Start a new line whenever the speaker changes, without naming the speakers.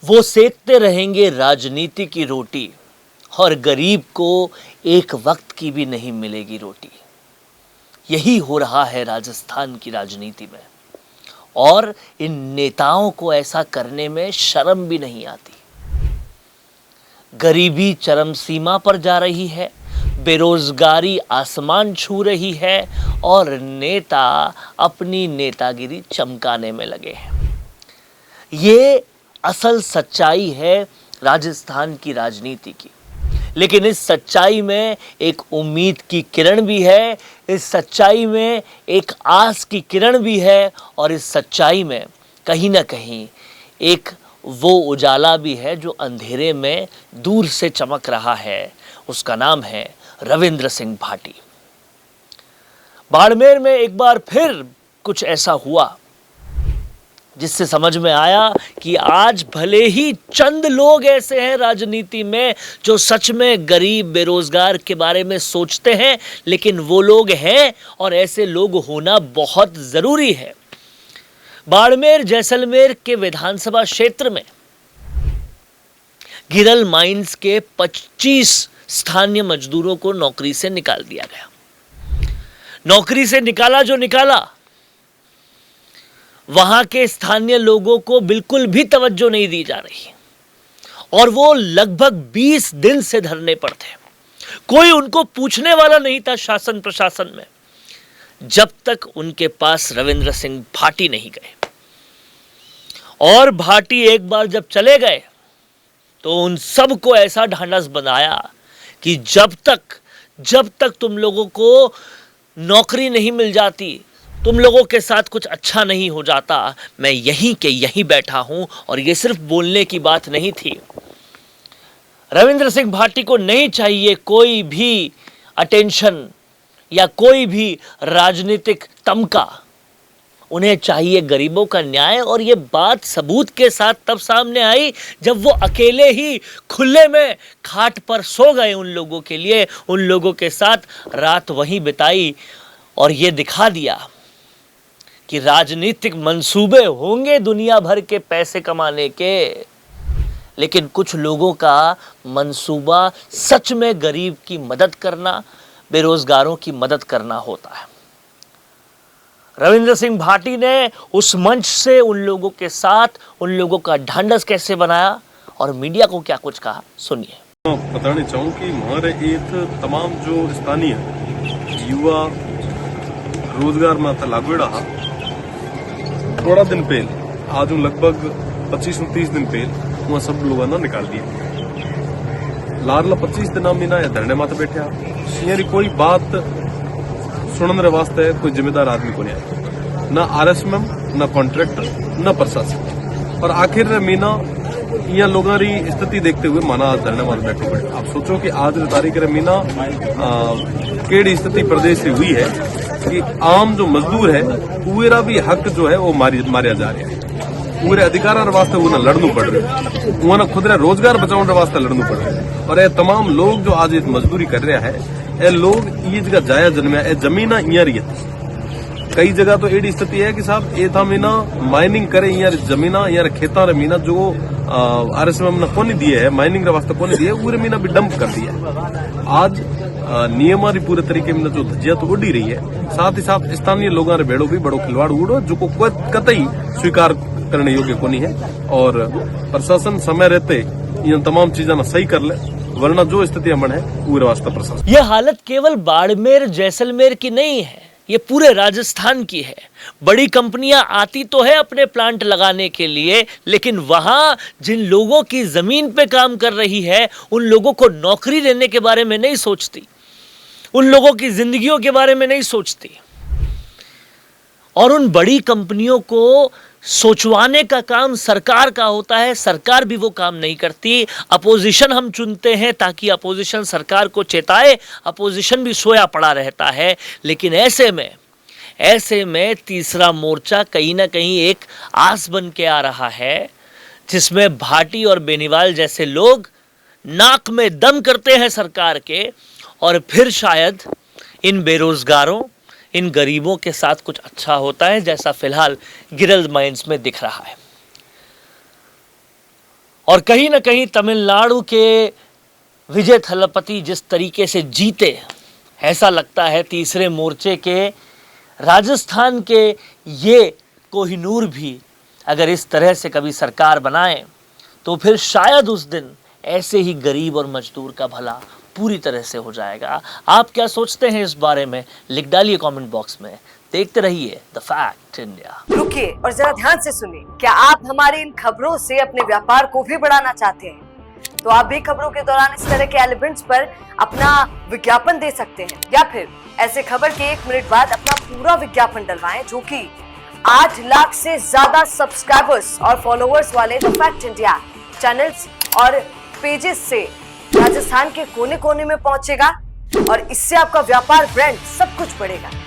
वो सेकते रहेंगे राजनीति की रोटी और गरीब को एक वक्त की भी नहीं मिलेगी रोटी। यही हो रहा है राजस्थान की राजनीति में और इन नेताओं को ऐसा करने में शर्म भी नहीं आती। गरीबी चरम सीमा पर जा रही है, बेरोजगारी आसमान छू रही है और नेता अपनी नेतागिरी चमकाने में लगे हैं। ये असल सच्चाई है राजस्थान की राजनीति की। लेकिन इस सच्चाई में एक उम्मीद की किरण भी है, इस सच्चाई में एक आस की किरण भी है और इस सच्चाई में कहीं ना कहीं एक वो उजाला भी है जो अंधेरे में दूर से चमक रहा है। उसका नाम है रविंद्र सिंह भाटी। बाड़मेर में एक बार फिर कुछ ऐसा हुआ जिससे समझ में आया कि आज भले ही चंद लोग ऐसे हैं राजनीति में जो सच में गरीब बेरोजगार के बारे में सोचते हैं, लेकिन वो लोग हैं और ऐसे लोग होना बहुत जरूरी है। बाड़मेर जैसलमेर के विधानसभा क्षेत्र में गिरल माइंस के 25 स्थानीय मजदूरों को नौकरी से निकाल दिया गया। नौकरी से निकाला जो निकाला, वहां के स्थानीय लोगों को बिल्कुल भी तवज्जो नहीं दी जा रही और वो लगभग 20 दिन से धरने पर थे। कोई उनको पूछने वाला नहीं था शासन प्रशासन में, जब तक उनके पास रविंद्र सिंह भाटी नहीं गए। और भाटी एक बार जब चले गए तो उन सबको ऐसा ढांढस बनाया कि जब तक तुम लोगों को नौकरी नहीं मिल जाती, तुम लोगों के साथ कुछ अच्छा नहीं हो जाता, मैं यहीं के यहीं बैठा हूं। और ये सिर्फ बोलने की बात नहीं थी। रविंद्र सिंह भाटी को नहीं चाहिए कोई भी अटेंशन या कोई भी राजनीतिक तमका, उन्हें चाहिए गरीबों का न्याय। और ये बात सबूत के साथ तब सामने आई जब वो अकेले ही खुले में खाट पर सो गए। उन लोगों के लिए, उन लोगों के साथ रात वहीं बिताई और ये दिखा दिया कि राजनीतिक मंसूबे होंगे दुनिया भर के पैसे कमाने के, लेकिन कुछ लोगों का मंसूबा सच में गरीब की मदद करना, बेरोजगारों की मदद करना होता है। रविंद्र सिंह भाटी ने उस मंच से उन लोगों के साथ उन लोगों का ढांढस कैसे बनाया और मीडिया को क्या कुछ कहा, सुनिए।
बताना चाहूँ कि हमारे एक तमाम जो स्थानीय युवा रोजगार में लागू रहा, थोड़ा दिन पहले, आज लगभग 25-30 दिन पहले वहाँ सब लोगों ने निकाल दिया। लारला 25 दिन मीना धरने माते बैठा, यानी कोई बात सुनने वास्ते कोई जिम्मेदार आदमी को नहीं आया, ना आरएसएम, ना कॉन्ट्रैक्टर, ना प्रशासन। और आखिर मीना यहाँ लोगों की स्थिति देखते हुए माना धरने माते बैठो पड़े। आप सोचो कि आज तारीख रे मीना केड़ी स्थिति प्रदेश से हुई है कि आम जो मजदूर है पूरा भी हक जो है वो मारिया जा रहा है। पूरे अधिकार वास्ते उन्हें लड़ना पड़ रहा है, उन्हें खुद रोजगार बचाने वास्ते लड़ना पड़ रहा है। और ये तमाम लोग जो आज मजदूरी कर रहे हैं, ये लोग ये जगह जाया जन्मया, ये जमीन इं रही है। कई जगह तो एडी स्थिति है कि साहब ये था मीना माइनिंग करे, यहाँ जमीना यहाँ खेता रे मीना जो आरएसएम ने कोनी दिए है, माइनिंग रे वास्ते कोनी दिए, पूरे मीना भी डंप कर दिया। आज नियमारी पूरे तरीके में जो धज्जिया तो उड़ी रही है, साथ ही साथ स्थानीय लोगों रे बेड़ो भी बड़ो खिलवाड़ उड़ो जो को कतई स्वीकार करने योग्य कोनी है। और प्रशासन समय रहते इन तमाम चीजा ना सही कर ले, वरना जो स्थिति अमन है पूरे वास्ते प्रशासन।
यह हालत केवल बाड़मेर जैसलमेर की नहीं है, ये पूरे राजस्थान की है। बड़ी कंपनियां आती तो है अपने प्लांट लगाने के लिए, लेकिन वहां जिन लोगों की जमीन पे काम कर रही है उन लोगों को नौकरी देने के बारे में नहीं सोचती, उन लोगों की जिंदगियों के बारे में नहीं सोचती। और उन बड़ी कंपनियों को सोचवाने का काम सरकार का होता है, सरकार भी वो काम नहीं करती। अपोजिशन हम चुनते हैं ताकि अपोजिशन सरकार को चेताए, अपोजिशन भी सोया पड़ा रहता है। लेकिन ऐसे में तीसरा मोर्चा कहीं ना कहीं एक आस बन के आ रहा है, जिसमें भाटी और बेनीवाल जैसे लोग नाक में दम करते हैं सरकार के, और फिर शायद इन बेरोजगारों, इन गरीबों के साथ कुछ अच्छा होता है, जैसा फिलहाल गिरल माइंस में दिख रहा है। और कहीं ना कहीं तमिलनाडु के विजय थलपति जिस तरीके से जीते, ऐसा लगता है तीसरे मोर्चे के राजस्थान के ये कोहिनूर भी अगर इस तरह से कभी सरकार बनाए तो फिर शायद उस दिन ऐसे ही गरीब और मजदूर का भला पूरी तरह से हो जाएगा। आप क्या सोचते हैं इस बारे में, लिख डालिए कमेंट बॉक्स में। देखते रहिए द फैक्ट इंडिया।
रुकिए और जरा ध्यान से सुनिए। क्या आप हमारी इन खबरों से अपने व्यापार को भी बढ़ाना चाहते हैं? तो आप भी खबरों के दौरान इस तरह के एलिमेंट्स पर अपना विज्ञापन दे सकते हैं, या फिर ऐसे खबर के 1 मिनट बाद अपना पूरा विज्ञापन डलवाएं, जो कि 8 लाख से ज्यादा सब्सक्राइबर्स और फॉलोअर्स वाले द फैक्ट इंडिया चैनल्स और पेजेस से राजस्थान के कोने कोने में पहुंचेगा और इससे आपका व्यापार, ब्रांड सब कुछ बढ़ेगा।